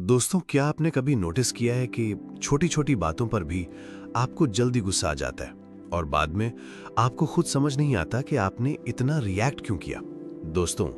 दोस्तों, क्या आपने कभी नोटिस किया है कि छोटी छोटी बातों पर भी आपको जल्दी गुस्सा आ जाता है और बाद में आपको खुद समझ नहीं आता कि आपने इतना रिएक्ट क्यों किया। दोस्तों,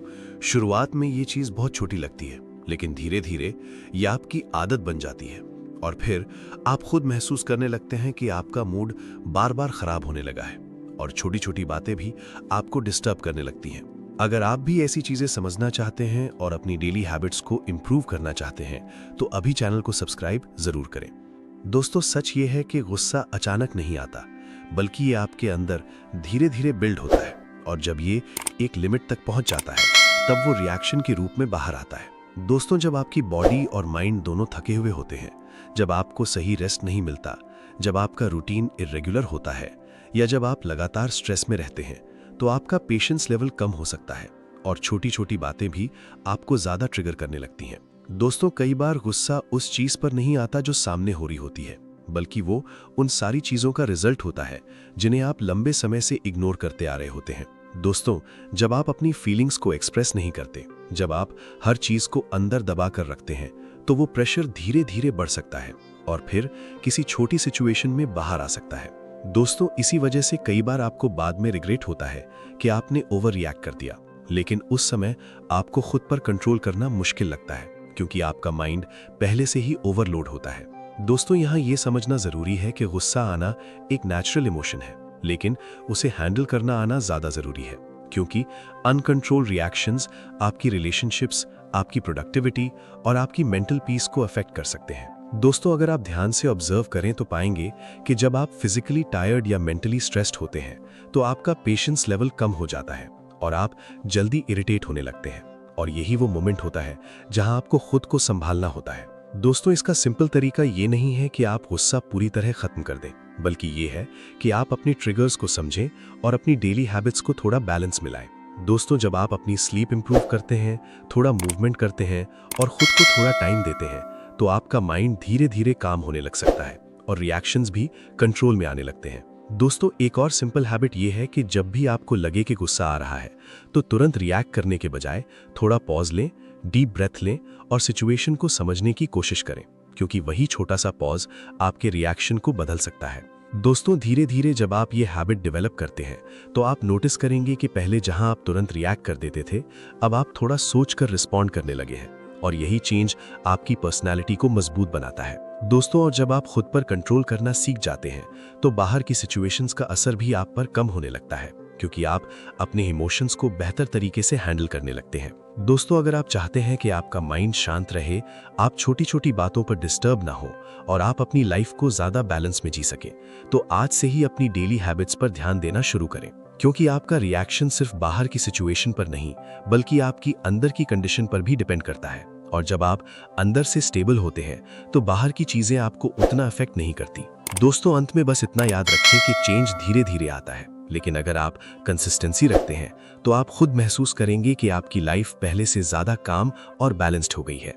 शुरुआत में ये चीज़ बहुत छोटी लगती है, लेकिन धीरे धीरे ये आपकी आदत बन जाती है और फिर आप खुद महसूस करने लगते हैं कि आपका मूड बार बार खराब होने लगा है और छोटी छोटी बातें भी आपको डिस्टर्ब करने लगती हैं। अगर आप भी ऐसी चीजें समझना चाहते हैं और अपनी डेली हैबिट्स को इंप्रूव करना चाहते हैं तो अभी चैनल को सब्सक्राइब जरूर करें। दोस्तों, सच ये है कि गुस्सा अचानक नहीं आता, बल्कि ये आपके अंदर धीरे धीरे बिल्ड होता है और जब ये एक लिमिट तक पहुंच जाता है तब वो रिएक्शन के रूप में बाहर आता है। दोस्तों, जब आपकी बॉडी और माइंड दोनों थके हुए होते हैं, जब आपको सही रेस्ट नहीं मिलता, जब आपका रूटीन इर्रेगुलर होता है या जब आप लगातार स्ट्रेस में रहते हैं, तो आपका पेशेंस लेवल कम हो सकता है और छोटी छोटी बातें भी आपको ज्यादा ट्रिगर करने लगती हैं। दोस्तों, कई बार गुस्सा उस चीज पर नहीं आता जो सामने हो रही होती है, बल्कि वो उन सारी चीजों का रिजल्ट होता है जिन्हें आप लंबे समय से इग्नोर करते आ रहे होते हैं। दोस्तों, जब आप अपनी फीलिंग्स को एक्सप्रेस नहीं करते, जब आप हर चीज को अंदर दबा कर रखते हैं, तो वो प्रेशर धीरे धीरे बढ़ सकता है और फिर किसी छोटी सिचुएशन में बाहर आ सकता है। दोस्तों, इसी वजह से कई बार आपको बाद में रिग्रेट होता है कि आपने ओवर रिएक्ट कर दिया, लेकिन उस समय आपको खुद पर कंट्रोल करना मुश्किल लगता है क्योंकि आपका माइंड पहले से ही ओवरलोड होता है। दोस्तों, यहाँ ये समझना जरूरी है कि गुस्सा आना एक नेचुरल इमोशन है, लेकिन उसे हैंडल करना आना ज्यादा जरूरी है क्योंकि अनकंट्रोल्ड रिएक्शंस आपकी रिलेशनशिप्स, आपकी प्रोडक्टिविटी और आपकी मेंटल पीस को अफेक्ट कर सकते हैं। दोस्तों, अगर आप ध्यान से ऑब्जर्व करें तो पाएंगे कि जब आप फिजिकली टायर्ड या मेंटली स्ट्रेस्ड होते हैं तो आपका पेशेंस लेवल कम हो जाता है और आप जल्दी इरिटेट होने लगते हैं और यही वो मोमेंट होता है जहां आपको खुद को संभालना होता है। दोस्तों, इसका सिंपल तरीका ये नहीं है कि आप गुस्सा पूरी तरह खत्म कर दें, बल्कि ये है कि आप अपनी ट्रिगर्स को समझें और अपनी डेली हैबिट्स को थोड़ा बैलेंस मिलाएं। दोस्तों, जब आप अपनी स्लीप इंप्रूव करते हैं, थोड़ा मूवमेंट करते हैं और खुद को थोड़ा टाइम देते हैं, तो आपका माइंड धीरे धीरे काम होने लग सकता है और रिएक्शंस भी कंट्रोल में आने लगते हैं। दोस्तों, एक और सिंपल हैबिट ये है कि जब भी आपको लगे कि गुस्सा आ रहा है तो तुरंत रिएक्ट करने के बजाय थोड़ा पॉज लें, डीप ब्रेथ लें और सिचुएशन को समझने की कोशिश करें, क्योंकि वही छोटा सा पॉज आपके रिएक्शन को बदल सकता है। दोस्तों, धीरे धीरे जब आप ये हैबिट डेवलप करते हैं तो आप नोटिस करेंगे कि पहले जहां आप तुरंत रिएक्ट कर देते थे, अब आप थोड़ा सोचकर रिस्पॉन्ड करने लगे हैं और यही चेंज आपकी पर्सनालिटी को मजबूत बनाता है। दोस्तों, और जब आप खुद पर कंट्रोल करना सीख जाते हैं तो बाहर की सिचुएशंस का असर भी आप पर कम होने लगता है क्योंकि आप अपने इमोशंस को बेहतर तरीके से हैंडल करने लगते हैं। दोस्तों, अगर आप चाहते हैं कि आपका माइंड शांत रहे, आप छोटी छोटी बातों पर डिस्टर्ब ना हो और आप अपनी लाइफ को ज्यादा बैलेंस में जी सके, तो आज से ही अपनी डेली हैबिट्स पर ध्यान देना शुरू करें, क्योंकि आपका रिएक्शन सिर्फ बाहर की सिचुएशन पर नहीं बल्कि आपकी अंदर की कंडीशन पर भी डिपेंड करता है। और जब आप अंदर से स्टेबल होते हैं तो बाहर की चीजें आपको उतना अफेक्ट नहीं करती। दोस्तों, अंत में बस इतना याद रखें कि चेंज धीरे धीरे आता है, लेकिन अगर आप कंसिस्टेंसी रखते हैं तो आप खुद महसूस करेंगे कि आपकी लाइफ पहले से ज्यादा काम और बैलेंस्ड हो गई है।